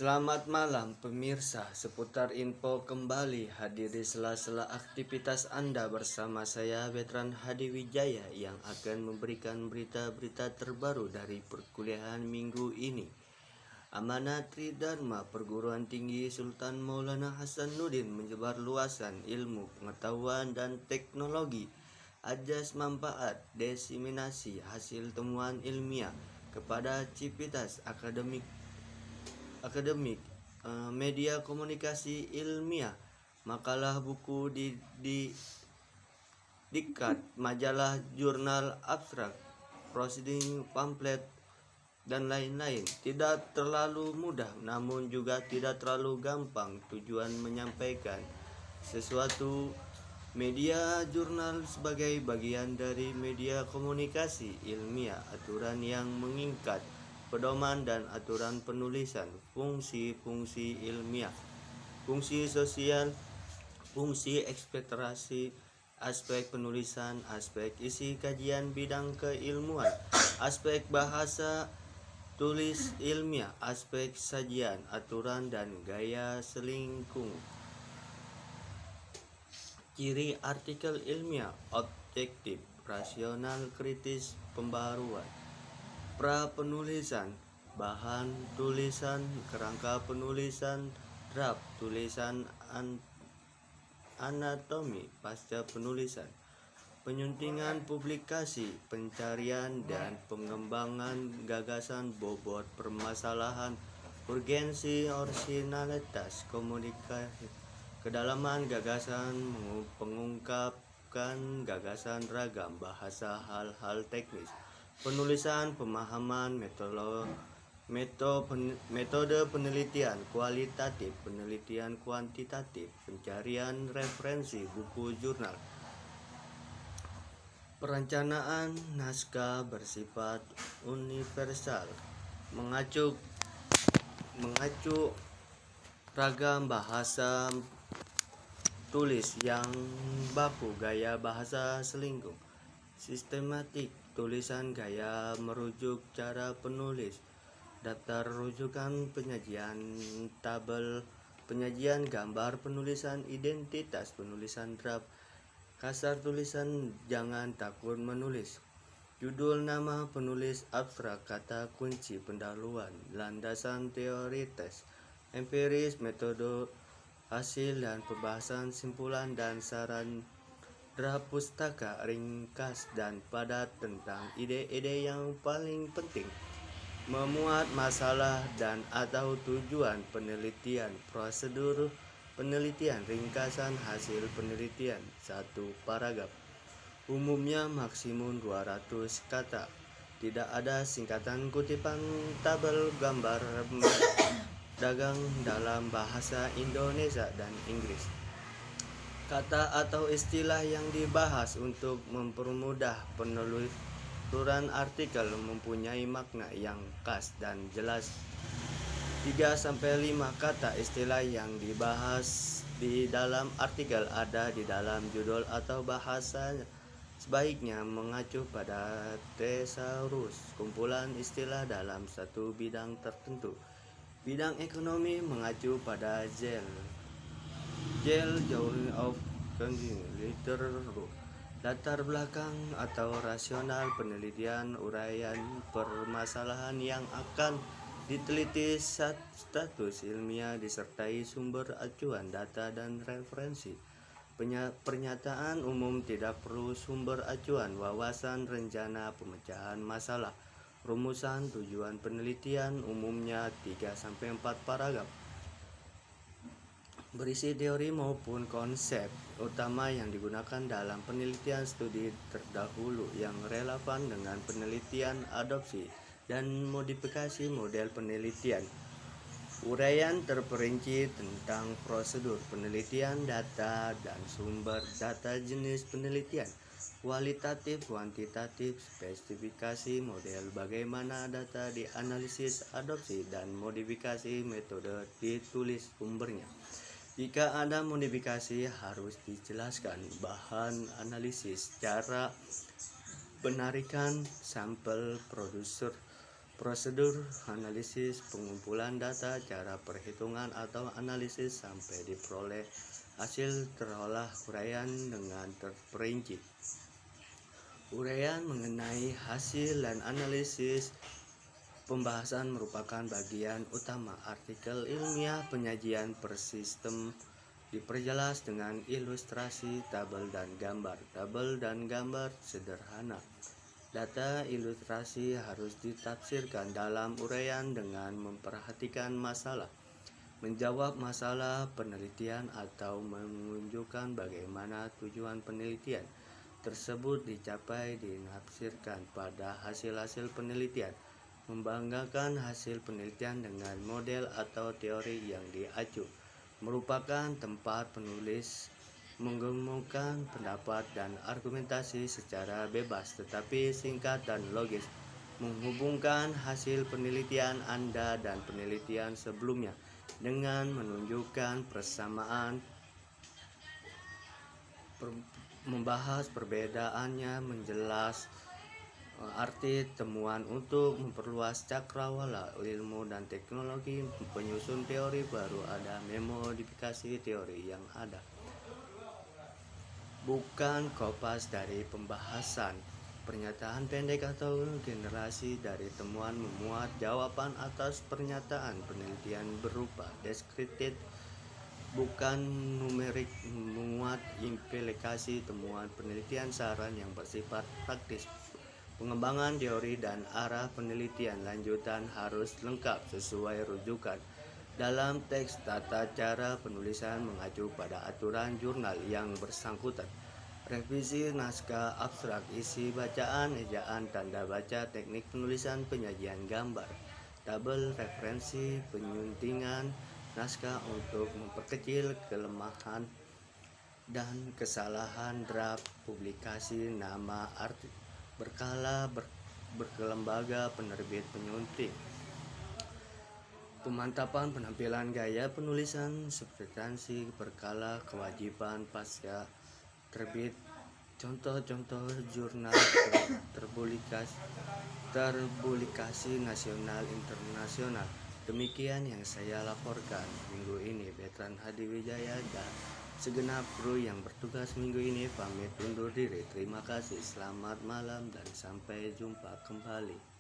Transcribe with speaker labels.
Speaker 1: Selamat malam pemirsa, seputar info kembali hadir di sela-sela aktivitas Anda bersama saya Veteran Hadi Wijaya yang akan memberikan berita-berita terbaru dari perkuliahan minggu ini. Amanat Tridharma Perguruan Tinggi Sultan Maulana Hasanuddin menyebar luasan ilmu, pengetahuan dan teknologi. Ajas manfaat diseminasi hasil temuan ilmiah kepada civitas akademik, media komunikasi ilmiah, makalah buku diktat, majalah, jurnal abstrak, proceeding, pamflet, dan lain-lain. Tidak terlalu mudah, namun juga tidak terlalu gampang tujuan menyampaikan sesuatu. Media jurnal sebagai bagian dari media komunikasi ilmiah, aturan yang mengikat, pedoman dan aturan penulisan, fungsi-fungsi ilmiah, fungsi sosial, fungsi ekspektorasi, aspek penulisan, aspek isi kajian bidang keilmuan, aspek bahasa tulis ilmiah, aspek sajian, aturan dan gaya selingkung. Ciri artikel ilmiah: objektif, rasional, kritis, pembaruan. Pra-penulisan, bahan tulisan, kerangka penulisan, draft, tulisan anatomi pasca penulisan, penyuntingan publikasi, pencarian dan pengembangan gagasan, bobot permasalahan, urgensi, orisinalitas, komunikasi, kedalaman gagasan, pengungkapkan gagasan, ragam bahasa, hal-hal teknis, penulisan, pemahaman, metode penelitian kualitatif, penelitian kuantitatif, pencarian referensi, buku, jurnal. Perencanaan naskah bersifat universal, mengacu ragam bahasa tulis yang baku, gaya bahasa selingkung, sistematik, tulisan, gaya merujuk, cara penulis, daftar rujukan, penyajian tabel, penyajian gambar, penulisan identitas, penulisan draft, kasar tulisan, jangan takut menulis, judul, nama penulis, abstrak, kata kunci, pendahuluan, landasan teori tes, empiris, metode, hasil dan pembahasan, simpulan dan saran, draft pustaka ringkas dan padat tentang ide-ide yang paling penting, memuat masalah dan atau tujuan penelitian, prosedur penelitian, ringkasan hasil penelitian, 1 paragraf, umumnya maksimum 200 kata, tidak ada singkatan, kutipan, tabel, gambar, dagang dalam bahasa Indonesia dan Inggris. Kata atau istilah yang dibahas untuk mempermudah penelusuran artikel mempunyai makna yang khas dan jelas. 3-5 kata istilah yang dibahas di dalam artikel ada di dalam judul atau bahasa sebaiknya mengacu pada thesaurus, kumpulan istilah dalam satu bidang tertentu. Bidang ekonomi mengacu pada Journal of Literature, latar belakang atau rasional penelitian, uraian permasalahan yang akan diteliti, status ilmiah disertai sumber acuan, data dan referensi. Pernyataan umum tidak perlu sumber acuan, wawasan, rencana pemecahan masalah, rumusan, tujuan penelitian, umumnya 3-4 paragraf, berisi teori maupun konsep utama yang digunakan dalam penelitian studi terdahulu yang relevan dengan penelitian, adopsi dan modifikasi model penelitian. Uraian terperinci tentang prosedur penelitian, data dan sumber data, jenis penelitian, kualitatif, kuantitatif, spesifikasi model, bagaimana data dianalisis, adopsi dan modifikasi, metode ditulis sumbernya. Jika ada modifikasi harus dijelaskan, bahan analisis, cara penarikan sampel, prosedur analisis, pengumpulan data, cara perhitungan atau analisis sampai diperoleh hasil terolah uraian dengan terperinci. Uraian mengenai hasil dan analisis pembahasan merupakan bagian utama artikel ilmiah. Penyajian per sistem diperjelas dengan ilustrasi, tabel dan gambar. Tabel dan gambar sederhana. Data ilustrasi harus ditafsirkan dalam uraian dengan memperhatikan masalah, menjawab masalah penelitian atau menunjukkan bagaimana tujuan penelitian tersebut dicapai. Dinafsirkan pada hasil-hasil penelitian, membanggakan hasil penelitian dengan model atau teori yang diacu, merupakan tempat penulis menggemukan pendapat dan argumentasi secara bebas tetapi singkat dan logis, menghubungkan hasil penelitian Anda dan penelitian sebelumnya dengan menunjukkan persamaan, membahas perbedaannya, menjelas arti temuan untuk memperluas cakrawala ilmu dan teknologi, penyusun teori baru ada, memodifikasi teori yang ada. Bukan kopas dari pembahasan. Pernyataan pendek atau generasi dari temuan memuat jawaban atas pernyataan penelitian berupa deskriptif, bukan numerik, memuat implikasi temuan penelitian, saran yang bersifat praktis. Pengembangan teori dan arah penelitian lanjutan harus lengkap sesuai rujukan dalam teks. Tata cara penulisan mengacu pada aturan jurnal yang bersangkutan. Revisi naskah abstrak, isi bacaan, ejaan, tanda baca, teknik penulisan, penyajian gambar, tabel referensi, penyuntingan naskah untuk memperkecil kelemahan dan kesalahan draft, publikasi nama artikel berkala, berkelembaga, penerbit, penyunting, pemantapan penampilan gaya penulisan, substansi, berkala, kewajiban pasca terbit, contoh-contoh jurnal terpublikasi nasional internasional. Demikian yang saya laporkan minggu ini. Veteran Hadi Wijaya dan segenap kru yang bertugas minggu ini pamit undur diri. Terima kasih, selamat malam dan sampai jumpa kembali.